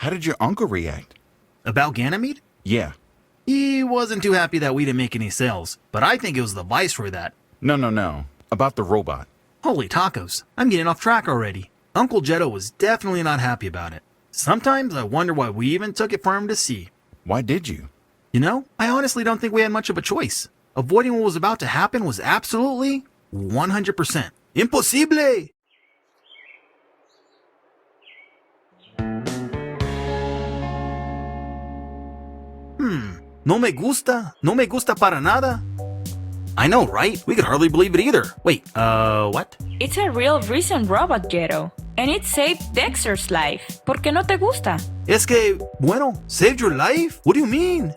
How did your uncle react? About Ganymede? Yeah. He wasn't too happy that we didn't make any sales, but I think it was the Viceroy that... No. About the robot. Holy tacos, I'm getting off track already. Uncle Jetto was definitely not happy about it. Sometimes I wonder why we even took it for him to see. Why did you? You know, I honestly don't think we had much of a choice. Avoiding what was about to happen was absolutely 100% imposible. No me gusta para nada. I know, right? We could hardly believe it either. Wait, what? It's a real recent robot, Jetto. And it saved Dexter's life. ¿Por qué no te gusta? Es que, bueno, saved your life? What do you mean?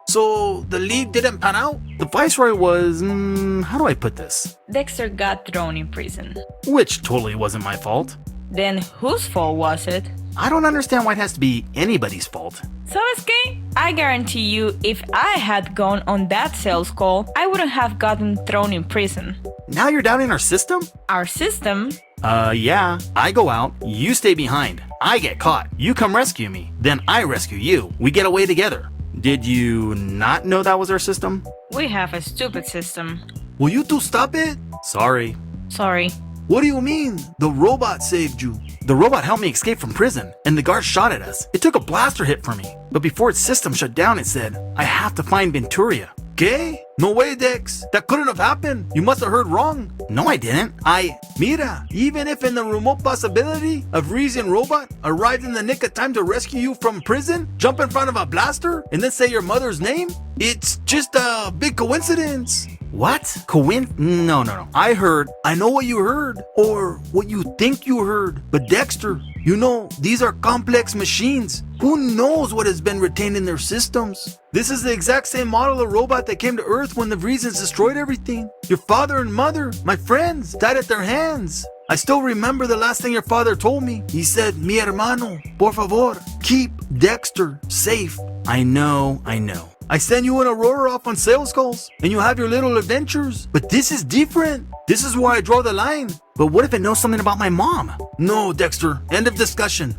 So, the lead didn't pan out? The Viceroy was, how do I put this? Dexter got thrown in prison. Which totally wasn't my fault. Then whose fault was it? I don't understand why it has to be anybody's fault. ¿Sabes qué? I guarantee you, if I had gone on that sales call, I wouldn't have gotten thrown in prison. Now you're doubting our system? Our system? Yeah. I go out, you stay behind. I get caught, you come rescue me. Then I rescue you. We get away together. Did you not know that was our system? We have a stupid system. Will you two stop it? Sorry. Sorry. What do you mean? The robot saved you. The robot helped me escape from prison, and the guard shot at us. It took a blaster hit for me. But before its system shut down, it said, I have to find Venturia. ¿Qué? No way, Dex. That couldn't have happened. You must have heard wrong. No, I didn't. Mira, even if in the remote possibility of Reason Robot arrived in the nick of time to rescue you from prison, jump in front of a blaster, and then say your mother's name, it's just a big coincidence. What? No. I know what you heard, or what you think you heard. But Dexter, you know, these are complex machines. Who knows what has been retained in their systems? This is the exact same model of robot that came to Earth when the Reasons destroyed everything. Your father and mother, my friends, died at their hands. I still remember the last thing your father told me. He said, mi hermano, por favor, keep Dexter safe. I know. I send you and Aurora off on sales calls, and you have your little adventures. But this is different. This is where I draw the line. But what if it knows something about my mom? No, Dexter. End of discussion.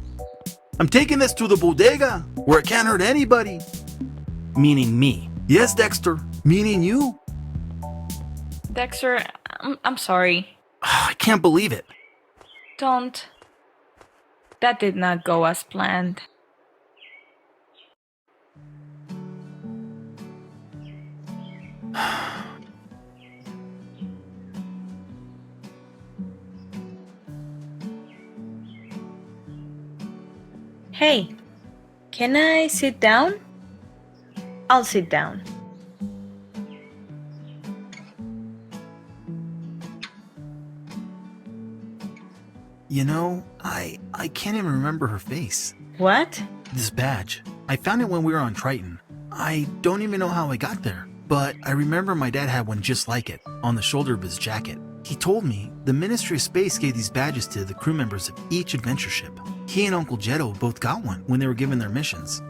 I'm taking this to the bodega, where it can't hurt anybody. Meaning me. Yes, Dexter. Meaning you. Dexter, I'm sorry. I can't believe it. Don't. That did not go as planned. Hey, can I sit down? I'll sit down. You know, I can't even remember her face. What? This badge. I found it when we were on Triton. I don't even know how I got there, but I remember my dad had one just like it, on the shoulder of his jacket. He told me the Ministry of Space gave these badges to the crew members of each adventure ship. He and Uncle Jetto both got one when they were given their missions.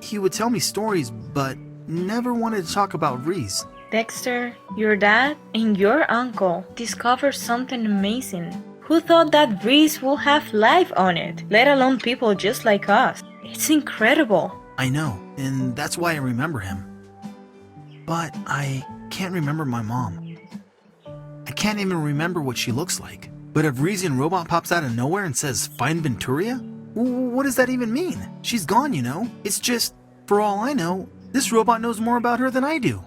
He would tell me stories, but never wanted to talk about Reese. Dexter, your dad and your uncle discovered something amazing. Who thought that Reese will have life on it, let alone people just like us? It's incredible. I know, and that's why I remember him. But I can't remember my mom. I can't even remember what she looks like. But if Reason Robot pops out of nowhere and says, find Venturia? What does that even mean? She's gone, you know? It's just, for all I know, this robot knows more about her than I do.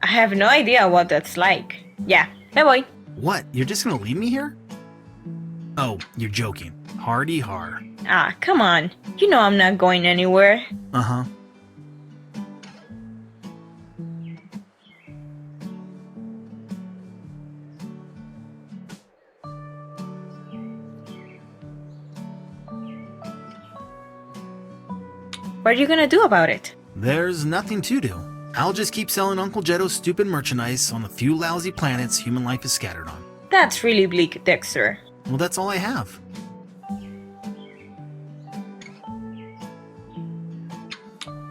I have no idea what that's like. Yeah, me voy. What, you're just gonna leave me here? Oh, you're joking. Hardy har. Ah, come on. You know I'm not going anywhere. Uh-huh. What are you gonna do about it? There's nothing to do. I'll just keep selling Uncle Jetto's stupid merchandise on the few lousy planets human life is scattered on. That's really bleak, Dexter. Well, that's all I have.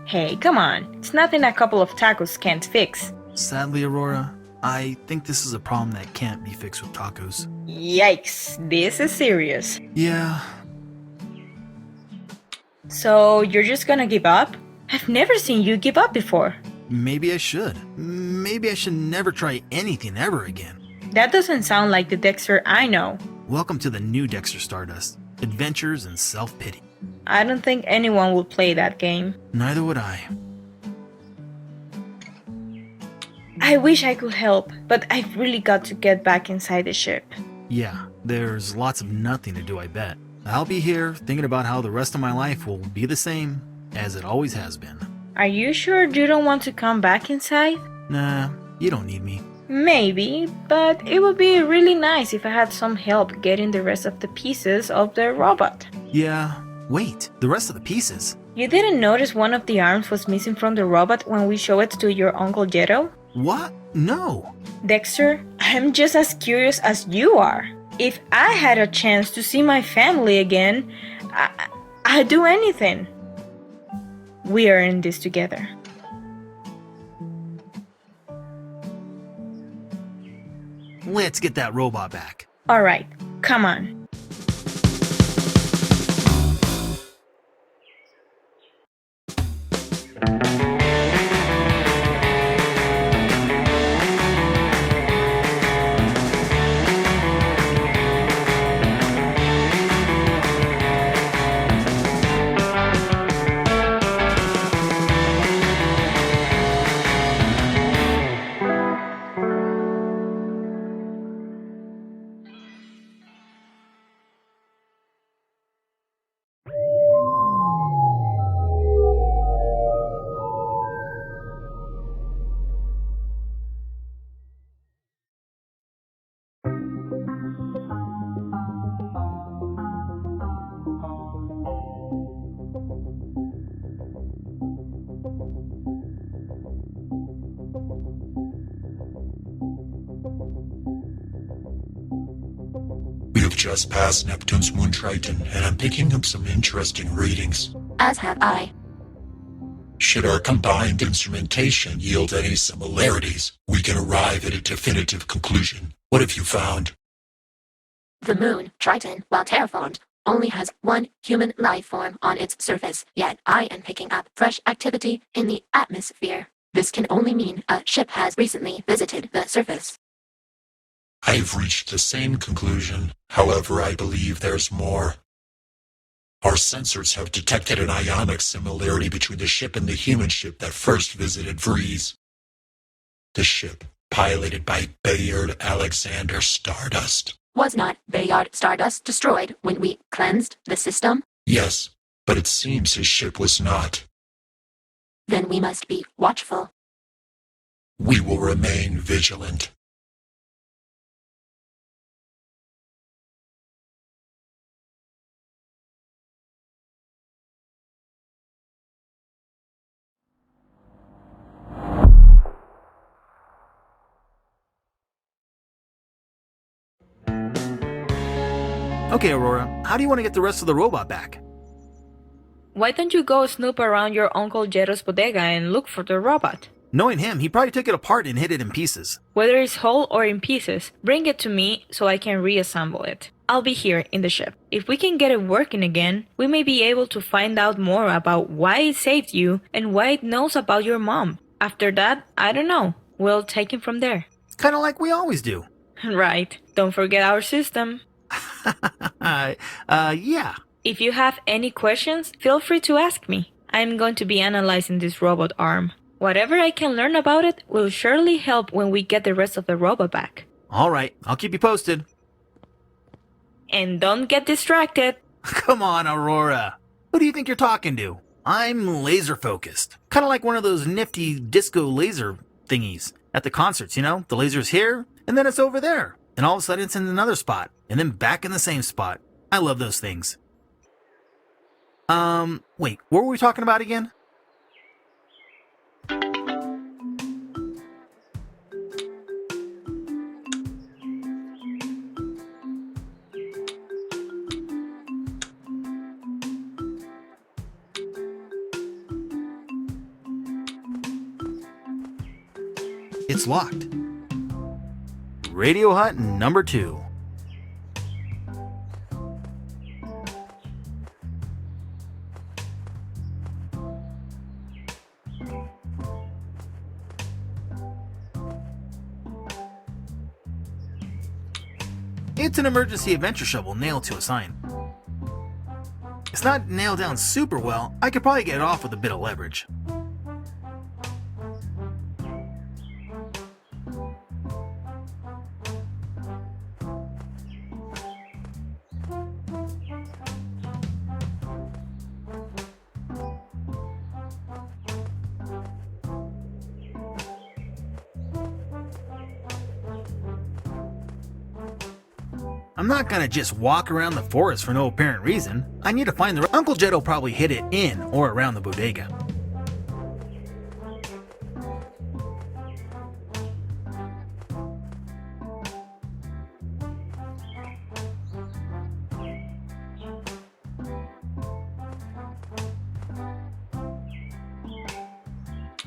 Hey, come on. It's nothing a couple of tacos can't fix. Sadly, Aurora, I think this is a problem that can't be fixed with tacos. Yikes, this is serious. Yeah, So, you're just gonna give up? I've never seen you give up before. maybe I should. Maybe I should never try anything ever again. That doesn't sound like the Dexter I know. Welcome to the new Dexter Stardust. Adventures and self-pity. I don't think anyone will play that game. Neither would I. I wish I could help, but I've really got to get back inside the ship. Yeah, there's lots of nothing to do, I bet. I'll be here thinking about how the rest of my life will be the same as it always has been. Are you sure you don't want to come back inside? Nah, you don't need me. Maybe, but it would be really nice if I had some help getting the rest of the pieces of the robot. Yeah, wait, the rest of the pieces? You didn't notice one of the arms was missing from the robot when we showed it to your Uncle Jero? What? No. Dexter, I'm just as curious as you are. If I had a chance to see my family again, I'd do anything. We are in this together. Let's get that robot back. Alright, come on. We have just passed Neptune's moon Triton, and I'm picking up some interesting readings. As have I. Should our combined instrumentation yield any similarities, we can arrive at a definitive conclusion. What have you found? The moon, Triton, while terraformed, only has one human life form on its surface, yet I am picking up fresh activity in the atmosphere. This can only mean a ship has recently visited the surface. I have reached the same conclusion. However, I believe there's more. Our sensors have detected an ionic similarity between the ship and the human ship that first visited Vrees. The ship, piloted by Bayard Alexander Stardust. Was not Bayard Stardust destroyed when we cleansed the system? Yes, but it seems his ship was not. Then we must be watchful. We will remain vigilant. Okay, Aurora, how do you want to get the rest of the robot back? Why don't you go snoop around your Uncle Jero's bodega and look for the robot? Knowing him, he probably took it apart and hid it in pieces. Whether it's whole or in pieces, bring it to me so I can reassemble it. I'll be here in the ship. If we can get it working again, we may be able to find out more about why it saved you and why it knows about your mom. After that, I don't know. We'll take it from there. Kind of like we always do. Right. Don't forget our system. Yeah. If you have any questions, feel free to ask me. I'm going to be analyzing this robot arm. Whatever I can learn about it will surely help when we get the rest of the robot back. All right, I'll keep you posted. And don't get distracted. Come on, Aurora. Who do you think you're talking to? I'm laser focused. Kind of like one of those nifty disco laser thingies at the concerts, you know? The laser's here, and then it's over there. And all of a sudden it's in another spot, and then back in the same spot. I love those things. Wait, what were we talking about again? It's locked. Radio hut number 2. It's an emergency adventure shovel nailed to a sign. It's not nailed down super well. I could probably get it off with a bit of leverage. I'm not gonna just walk around the forest for no apparent reason. I need to find the... Uncle Jed'll probably hid it in or around the bodega.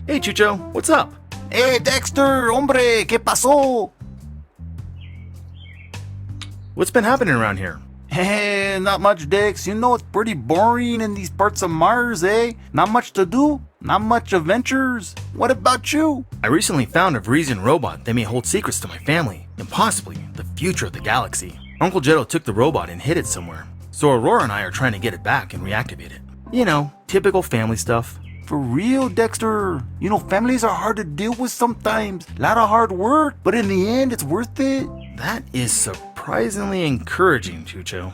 Hey Chucho, what's up? Hey Dexter, hombre, ¿qué pasó? What's been happening around here? Hey, not much, Dex. You know, it's pretty boring in these parts of Mars, eh? Not much to do, not much adventures. What about you? I recently found a Vreesian robot that may hold secrets to my family, and possibly the future of the galaxy. Uncle Jed'll took the robot and hid it somewhere, so Aurora and I are trying to get it back and reactivate it. You know, typical family stuff. For real, Dexter. You know, families are hard to deal with sometimes. A lot of hard work, but in the end, it's worth it. That is surprisingly encouraging, Chucho.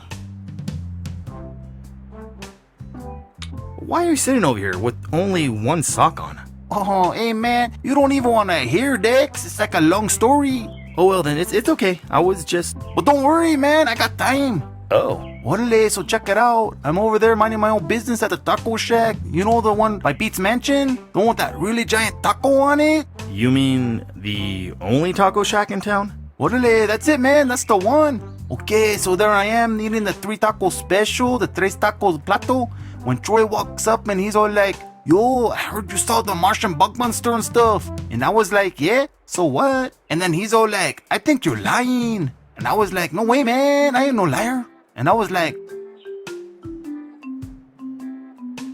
Why are you sitting over here with only one sock on? Oh, hey man, you don't even want to hear, Dex. It's like a long story. Oh well, then it's okay. I was just... But don't worry, man. I got time. Oh. Orale, so check it out. I'm over there minding my own business at the taco shack. You know the one by Pete's Mansion? The one with that really giant taco on it? You mean the only taco shack in town? Orale, that's it, man. That's the one. Okay, so there I am eating the 3 tacos special, the 3 tacos plato. When Troy walks up and he's all like, yo, I heard you saw the Martian bug monster and stuff. And I was like, yeah, so what? And then he's all like, I think you're lying. And I was like, no way, man. I ain't no liar. And I was like,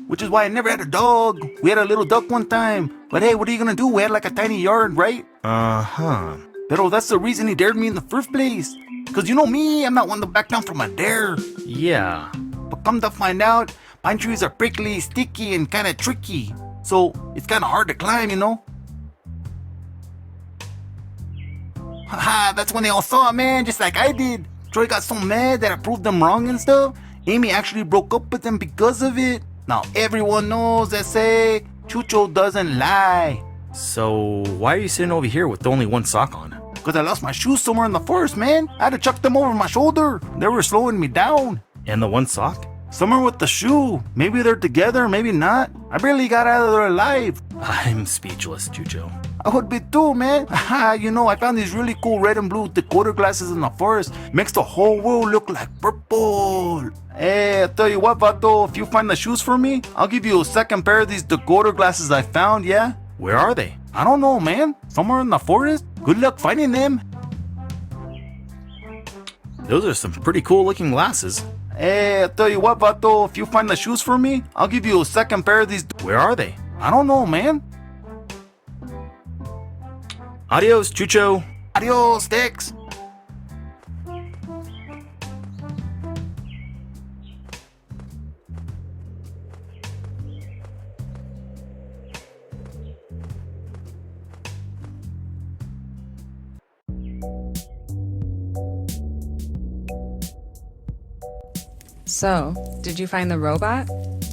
which is why I never had a dog. We had a little duck one time. But hey, what are you gonna do? We had like a tiny yard, right? Uh-huh. Pero that's the reason he dared me in the first place. Cause you know me, I'm not one to back down from a dare. Yeah. But come to find out, pine trees are prickly, sticky, and kinda tricky. So it's kinda hard to climb, you know? Haha, that's when they all saw it, man, just like I did. Troy got so mad that I proved them wrong and stuff. Amy actually broke up with them because of it. Now everyone knows that say Chucho doesn't lie. So why are you sitting over here with only one sock on? Because I lost my shoes somewhere in the forest, man. I had to chuck them over my shoulder. They were slowing me down. And the one sock? Somewhere with the shoe. Maybe they're together, maybe not. I barely got out of there alive. I'm speechless, Chucho. I would be too, man. You know, I found these really cool red and blue decoder glasses in the forest. Makes the whole world look like purple. Hey, I'll tell you what, Vato. If you find the shoes for me, I'll give you a second pair of these decoder glasses I found, yeah? Where are they? I don't know, man. Somewhere in the forest. Good luck finding them. Those are some pretty cool looking glasses. Hey, I'll tell you what, Vato. If you find the shoes for me, I'll give you a second pair of these. Where are they? I don't know, man. Adios, Chucho. Adios, Dex. So, did you find the robot?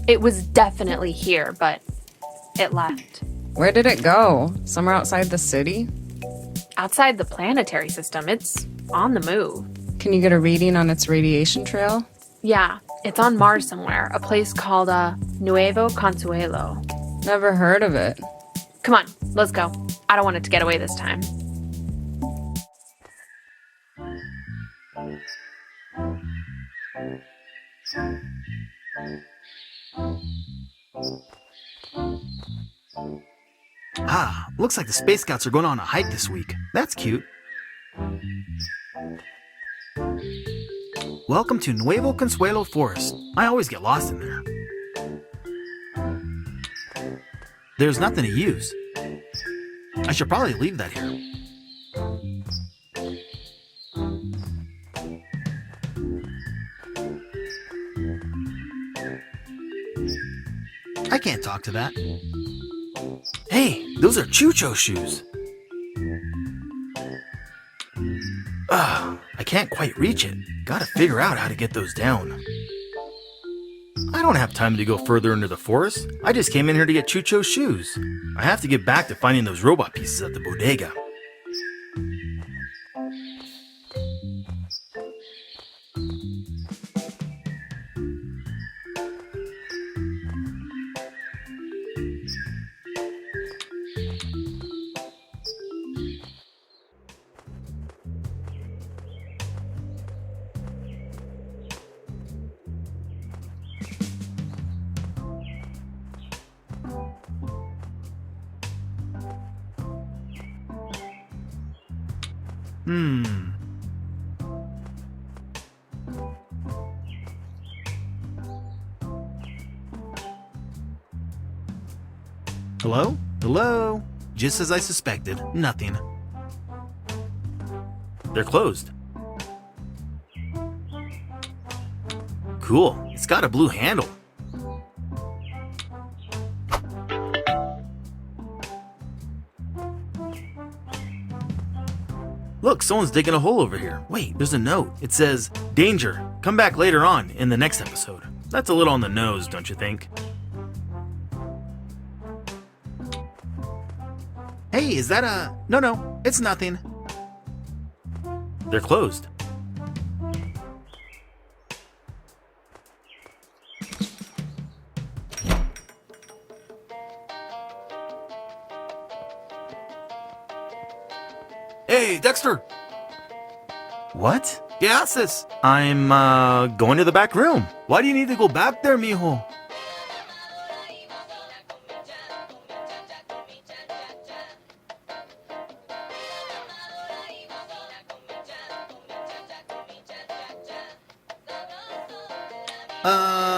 It was definitely here, but it left. Where did it go? Somewhere outside the city? Outside the planetary system, it's on the move. Can you get a reading on its radiation trail? Yeah, it's on Mars somewhere, a place called Nuevo Consuelo. Never heard of it. Come on, let's go. I don't want it to get away this time. Looks like the Space Scouts are going on a hike this week. That's cute. Welcome to Nuevo Consuelo Forest. I always get lost in there. There's nothing to use. I should probably leave that here. I can't talk to that. Hey, those are Chucho shoes. I can't quite reach it. Gotta figure out how to get those down. I don't have time to go further into the forest. I just came in here to get Chucho's shoes. I have to get back to finding those robot pieces at the bodega. Hello? Hello? Just as I suspected, nothing. They're closed. Cool, it's got a blue handle. Look, someone's digging a hole over here. Wait, there's a note. It says, "Danger, come back later on in the next episode." That's a little on the nose, don't you think? Hey, is that a... No, it's nothing. They're closed. Hey, Dexter! What? ¿Qué haces? I'm, going to the back room. Why do you need to go back there, mijo?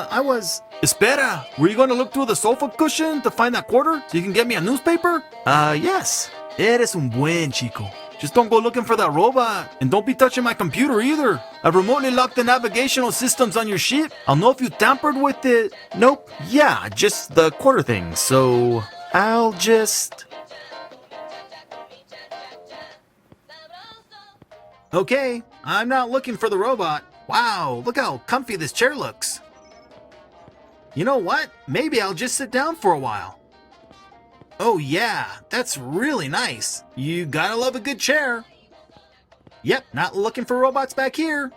I was... Espera! Were you going to look through the sofa cushion to find that quarter so you can get me a newspaper? Yes. Eres un buen chico. Just don't go looking for that robot. And don't be touching my computer either. I've remotely locked the navigational systems on your ship. I'll know if you tampered with it. Nope. Yeah, just the quarter thing. So I'll just... Okay, I'm not looking for the robot. Wow, look how comfy this chair looks. You know what? Maybe I'll just sit down for a while. Oh yeah, that's really nice. You gotta love a good chair. Yep, not looking for robots back here.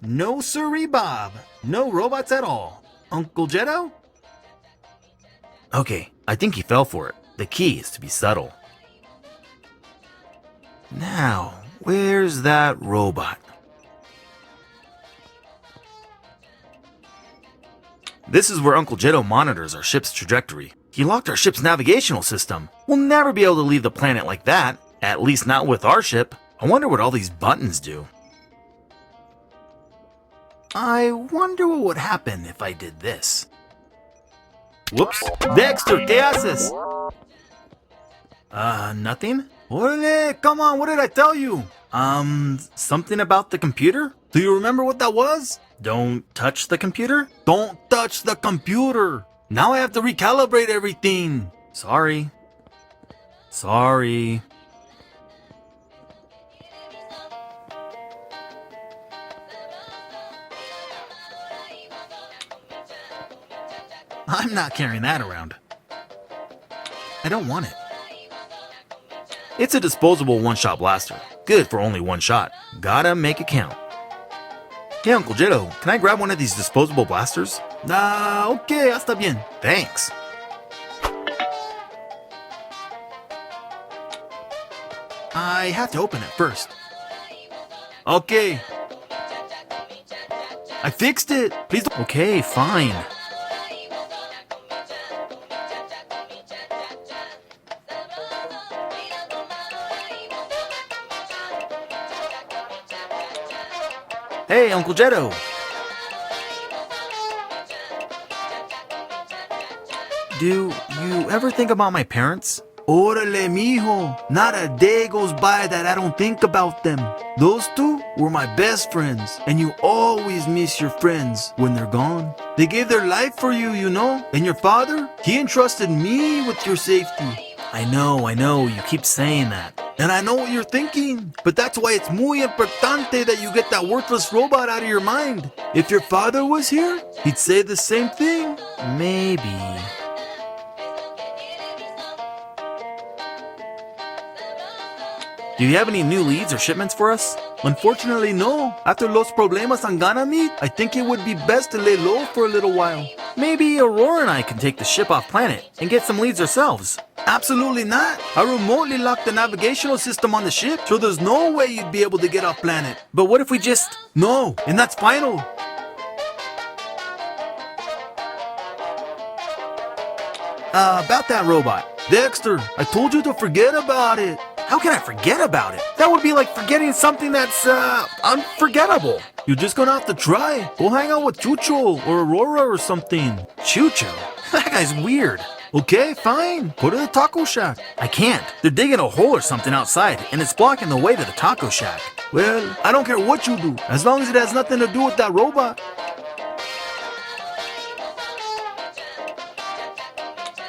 No siree, Bob. No robots at all. Uncle Jetto? Okay, I think he fell for it. The key is to be subtle. Now, where's that robot? This is where Uncle Jetto monitors our ship's trajectory. He locked our ship's navigational system. We'll never be able to leave the planet like that. At least not with our ship. I wonder what all these buttons do. I wonder what would happen if I did this. Whoops. Dexter, ¿qué haces? Nothing? Orale, come on, what did I tell you? Something about the computer? Do you remember what that was? Don't touch the computer? Don't touch the computer! Now I have to recalibrate everything. Sorry. I'm not carrying that around. I don't want it. It's a disposable one-shot blaster. Good for only one shot. Gotta make it count. Hey, Uncle Jetto, can I grab one of these disposable blasters? Okay, está bien. Thanks. I have to open it first. Okay. I fixed it. Please don't... Okay, fine. Hey, Uncle Jetto. Do you ever think about my parents? Órale, mijo. Not a day goes by that I don't think about them. Those two were my best friends, and you always miss your friends when they're gone. They gave their life for you, you know? And your father, he entrusted me with your safety. I know, you keep saying that. And I know what you're thinking, but that's why it's muy importante that you get that worthless robot out of your mind. If your father was here, he'd say the same thing. Maybe. Do you have any new leads or shipments for us? Unfortunately, no. After los problemas on Ganymede, I think it would be best to lay low for a little while. Maybe Aurora and I can take the ship off planet and get some leads ourselves. Absolutely not. I remotely locked the navigational system on the ship, so there's no way you'd be able to get off planet. But what if we just... No, and that's final. About that robot. Dexter, I told you to forget about it. How can I forget about it? That would be like forgetting something that's, unforgettable. You're just gonna have to try. Go hang out with Chucho or Aurora or something. Chucho? That guy's weird. Okay, fine. Go to the taco shack. I can't. They're digging a hole or something outside, and it's blocking the way to the taco shack. Well, I don't care what you do, as long as it has nothing to do with that robot.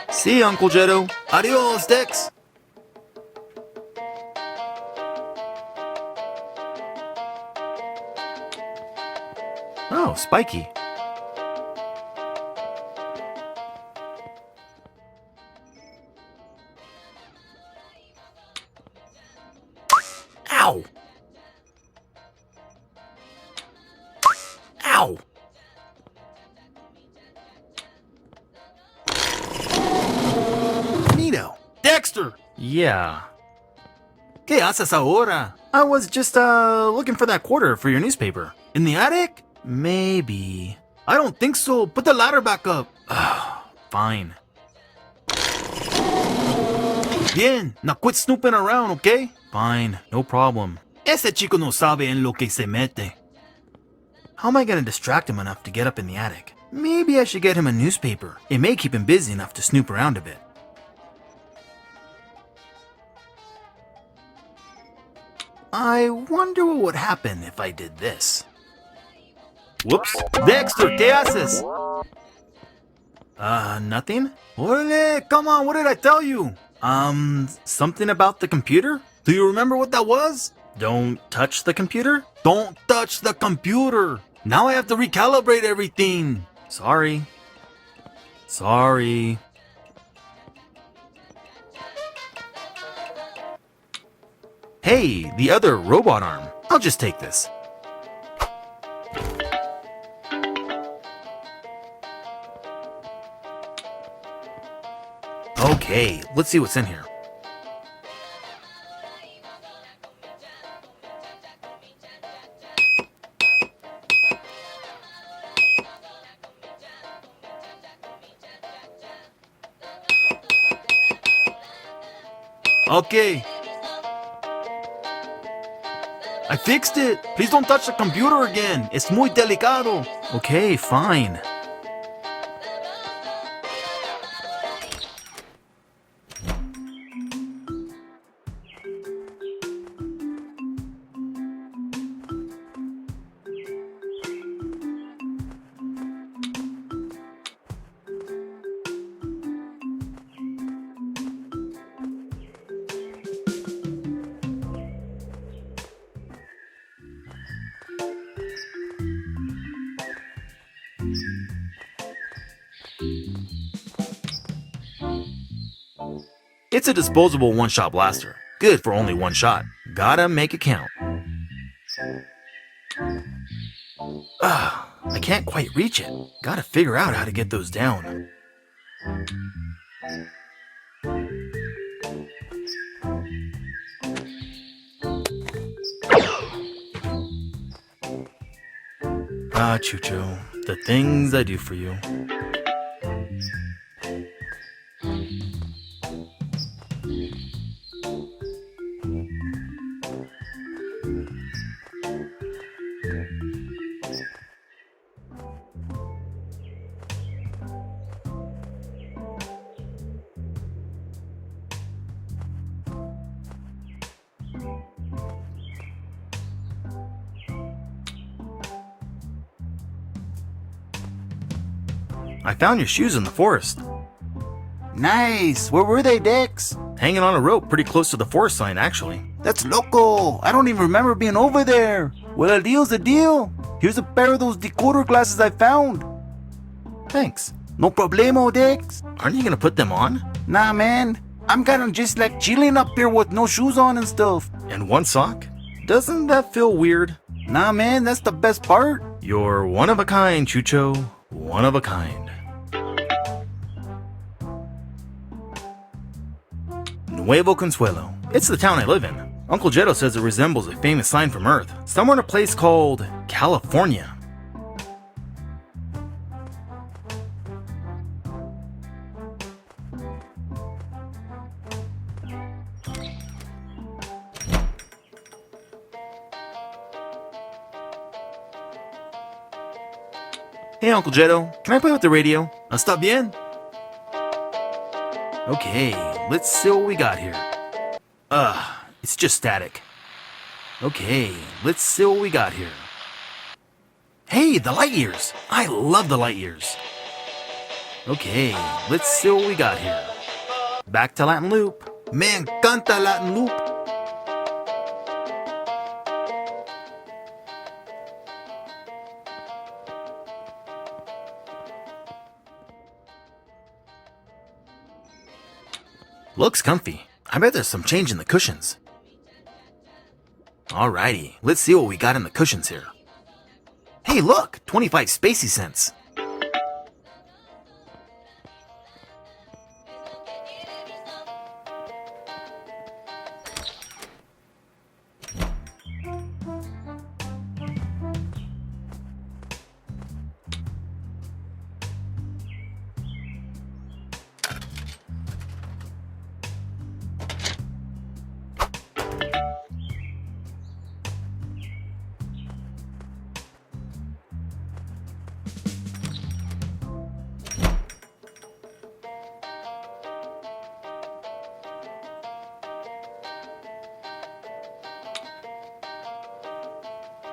See you, Uncle Jetto. Adios, Dex. Oh, Spiky. Ow! Ow! Nito! Dexter! Yeah. ¿Qué haces ahora? I was just, looking for that quarter for your newspaper. In the attic? Maybe. I don't think so. Put the ladder back up. Fine. Bien. Now quit snooping around, okay? Fine. No problem. Ese chico no sabe en lo que se mete. How am I gonna distract him enough to get up in the attic? Maybe I should get him a newspaper. It may keep him busy enough to snoop around a bit. I wonder what would happen if I did this. Whoops. Dexter, ¿qué haces? Nothing? Órale, come on, what did I tell you? Something about the computer? Do you remember what that was? Don't touch the computer? Don't touch the computer! Now I have to recalibrate everything. Sorry. Sorry. Hey, the other robot arm. I'll just take this. Okay, let's see what's in here. Okay. I fixed it. Please don't touch the computer again. Es muy delicado. Okay, fine. It's a disposable one-shot blaster. Good for only one shot. Gotta make it count. I can't quite reach it. Gotta figure out how to get those down. Chucho, the things I do for you. I found your shoes in the forest. Nice. Where were they, Dex? Hanging on a rope pretty close to the forest sign, actually. That's loco. I don't even remember being over there. Well, a deal's a deal. Here's a pair of those decoder glasses I found. Thanks. No problemo, Dex. Aren't you gonna put them on? Nah, man. I'm kinda just like chilling up here with no shoes on and stuff. And one sock? Doesn't that feel weird? Nah, man, that's the best part. You're one of a kind, Chucho. One of a kind. Nuevo Consuelo. It's the town I live in. Uncle Jetto says it resembles a famous sign from Earth, somewhere in a place called California. Hey, Uncle Jetto, can I play with the radio? Está bien. Okay, let's see what we got here. It's just static. Okay, let's see what we got here. Hey, the light years! I love the light years. Okay, let's see what we got here. Back to Latin loop. Me encanta Latin loop. Looks comfy. I bet there's some change in the cushions. Alrighty, let's see what we got in the cushions here. Hey, look! 25 spacey cents.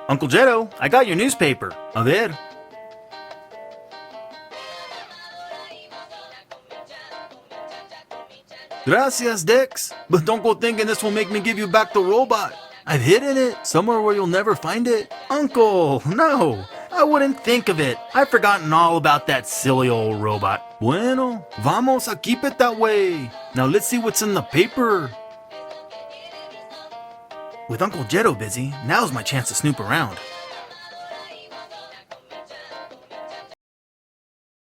Uncle Jetto, I got your newspaper. A ver. Gracias, Dex. But don't go thinking this will make me give you back the robot. I've hidden it somewhere where you'll never find it. Uncle, no. I wouldn't think of it. I've forgotten all about that silly old robot. Bueno, vamos a keep it that way. Now let's see what's in the paper. With Uncle Jetto busy, now's my chance to snoop around.